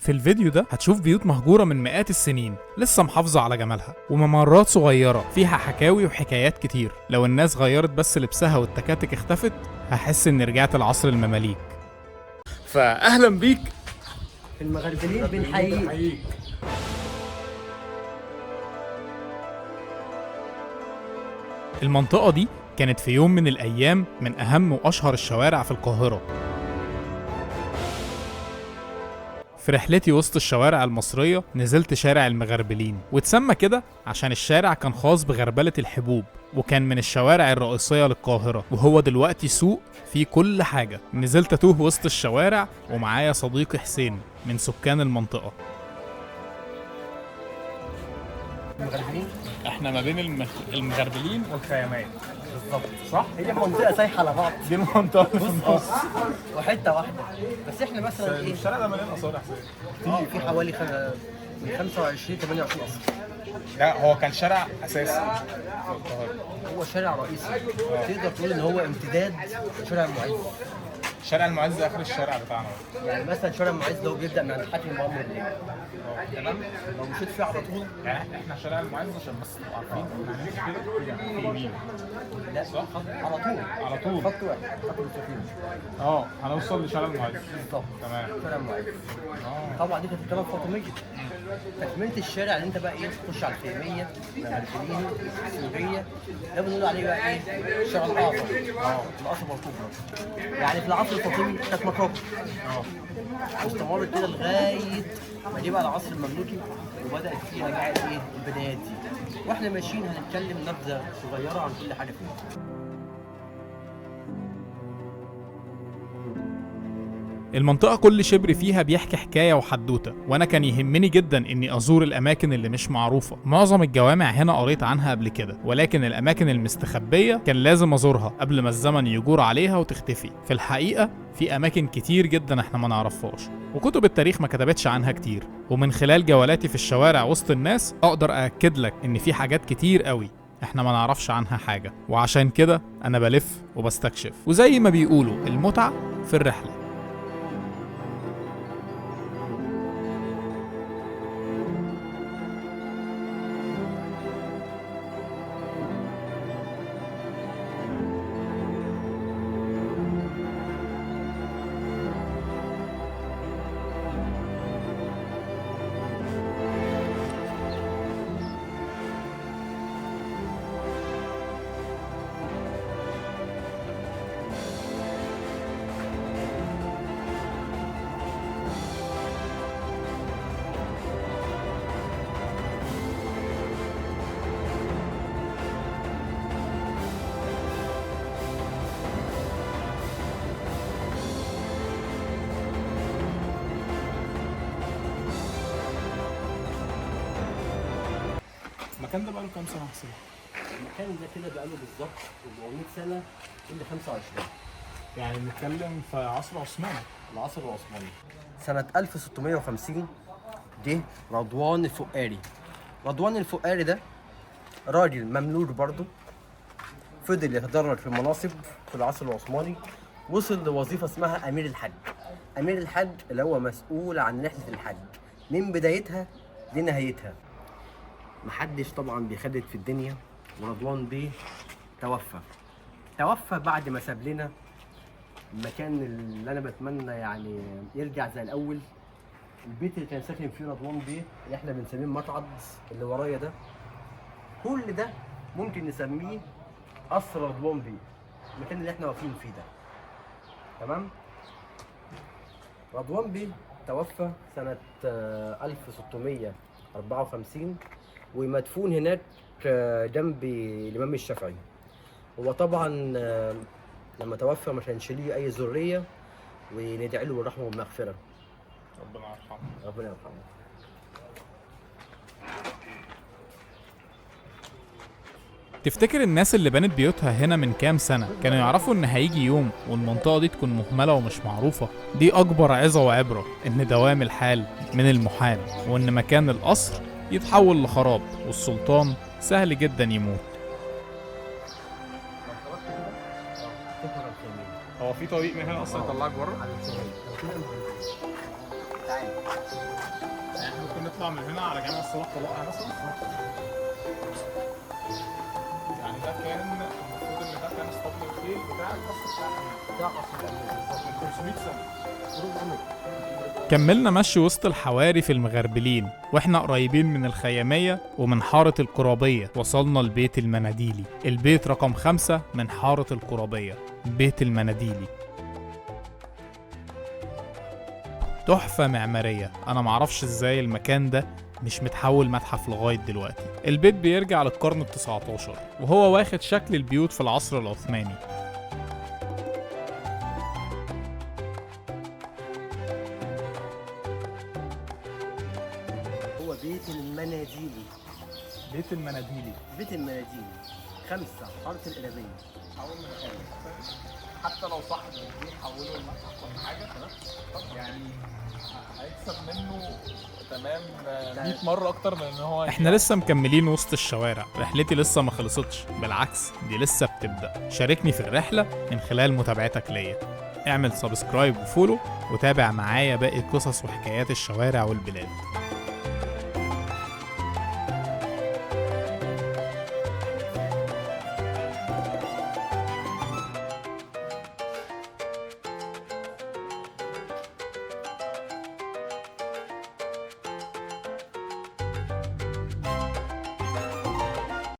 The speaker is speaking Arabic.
في الفيديو ده هتشوف بيوت مهجورة من مئات السنين لسه محافظة على جمالها، وممرات صغيرة فيها حكاوي وحكايات كتير. لو الناس غيرت بس لبسها والتكاتك اختفت هحس اني رجعت لعصر المماليك. فأهلا بيك. المغربلين بنحييك. المنطقة دي كانت في يوم من الأيام من أهم وأشهر الشوارع في القاهرة. في رحلتي وسط الشوارع المصرية نزلت شارع المغربلين، واتسمى كده عشان الشارع كان خاص بغربلة الحبوب، وكان من الشوارع الرئيسية للقاهرة، وهو دلوقتي سوق فيه كل حاجة. نزلت أتوه وسط الشوارع ومعايا صديقي حسين من سكان المنطقة. المغربلين احنا ما بين المغربلين والخيامات بالظبط صح؟ هي منطقة سايحة على بعض. دي المنطقة في النص. وحتة واحدة بس احنا مثلا ايه؟ الشارع ده مليان آثار يا حسين. في حوالي من 25 28 قصر. لا هو كان شارع أساسي في القاهرة. هو شارع رئيسي تقدر تقول ان هو امتداد لشارع المعز. شارع المعز آخر الشارع بتاعنا. يعني مثلا شارع المعز ده بيبدأ من عند حاتم مأمر ليه؟ تمام؟ لو مشيت فيه على طول يعني احنا شارع المعز عشان بس تبقوا عارفين احنا هنمشي كده يعني في يمين. لا صح؟ على طول على طول. خط واحد خط مستقيم. هنوصل لشارع المعز. بالظبط تمام. شارع المعز. طبعا دي كانت الكلام فاطمية. تكملة الشارع اللي انت بقى ايه تخش على الفيمية، المغربلين، السورية، ده بنقول عليه بقى ايه؟ الشارع الأعظم. القصبة الكبرى. يعني في العصر الفاطمي كانت مكروه. واستمرت كده لغاية ما جه بقى العصر المملوكي وبدأت فيها بقى ايه؟ البدايات دي. واحنا ماشيين هنتكلم نبذة صغيرة عن كل حاجة فيها. المنطقة كل شبر فيها بيحكي حكاية وحدوتة، وأنا كان يهمني جدا إني أزور الأماكن اللي مش معروفة. معظم الجوامع هنا قريت عنها قبل كده، ولكن الأماكن المستخبية كان لازم أزورها قبل ما الزمن يجور عليها وتختفي. في الحقيقة في أماكن كتير جدا إحنا ما نعرفهاش، وكتب التاريخ ما كتبتش عنها كتير. ومن خلال جولاتي في الشوارع وسط الناس أقدر أأكد لك إن في حاجات كتير قوي احنا ما نعرفش عنها حاجة، وعشان كده أنا بلف وبستكشف، وزي ما بيقولوا المتعة في الرحلة. المكان ده بقاله كام سنة حسين؟ المكان ده كده بقاله بالظبط 400 سنة إلا 25. يعني بنتكلم في عصر عثماني. العصر العثماني. سنة 1650 جه رضوان الفقاري. رضوان الفقاري ده راجل مملوك برضه، فضل يتدرج في المناصب في العصر العثماني، وصل لوظيفة اسمها أمير الحج. أمير الحج اللي هو مسؤول عن رحلة الحج من بدايتها لنهايتها. محدش طبعا بيخدد في الدنيا، ورضوان بيه توفى بعد ما ساب لنا المكان اللي انا بتمنى يعني يرجع زي الاول. البيت اللي كان ساكن فيه رضوان بيه اللي احنا بنسميه المقعد اللي ورايا ده، كل ده ممكن نسميه قصر رضوان بيه، المكان اللي احنا واقفين فيه ده. تمام. رضوان بيه توفى سنة 1654 ومدفون هناك جنب الإمام الشافعي. هو طبعا لما توفى ما كانش ليه أي ذرية، وندعي له بالرحمة والمغفرة. ربنا يرحمه. ربنا يرحمه. تفتكر الناس اللي بنت بيوتها هنا من كام سنة كانوا يعرفوا إن هيجي يوم والمنطقة دي تكون مهملة ومش معروفة؟ دي أكبر عظة وعبرة إن دوام الحال من المحال، وإن مكان القصر يتحول لخراب والسلطان سهل جدا يموت. هو في طريق من هنا أصلا يطلعك بره؟ يعني احنا ممكن نطلع من هنا على جامع الصلاح طلائع مثلا. يعني ده كان المفروض ان ده كان اسطبل الخيل بتاع القصر بتاع قصر من 500 سنه. كملنا مشي وسط الحواري في المغربلين واحنا قريبين من الخيامية ومن حارة القرابية. وصلنا لبيت المناديلي، البيت رقم 5 من حارة القرابية، بيت المناديلي. تحفة معمارية، أنا معرفش إزاي المكان ده مش متحول متحف لغاية دلوقتي. البيت بيرجع للقرن ال19 وهو واخد شكل البيوت في العصر العثماني. هو بيت المناديلي. بيت المناديلي، بيت المناديلي 5 حارة القرابية. حتى لو صاحب يحوله لمتحف ولا حاجة يعني هيكسب منه تمام 100 مرة أكتر من إن هو. إحنا لسه مكملين وسط الشوارع، رحلتي لسه ما خلصتش، بالعكس دي لسه بتبدأ. شاركني في الرحلة من خلال متابعتك ليا، اعمل سبسكرايب وفولو وتابع معايا باقي قصص وحكايات الشوارع والبلاد.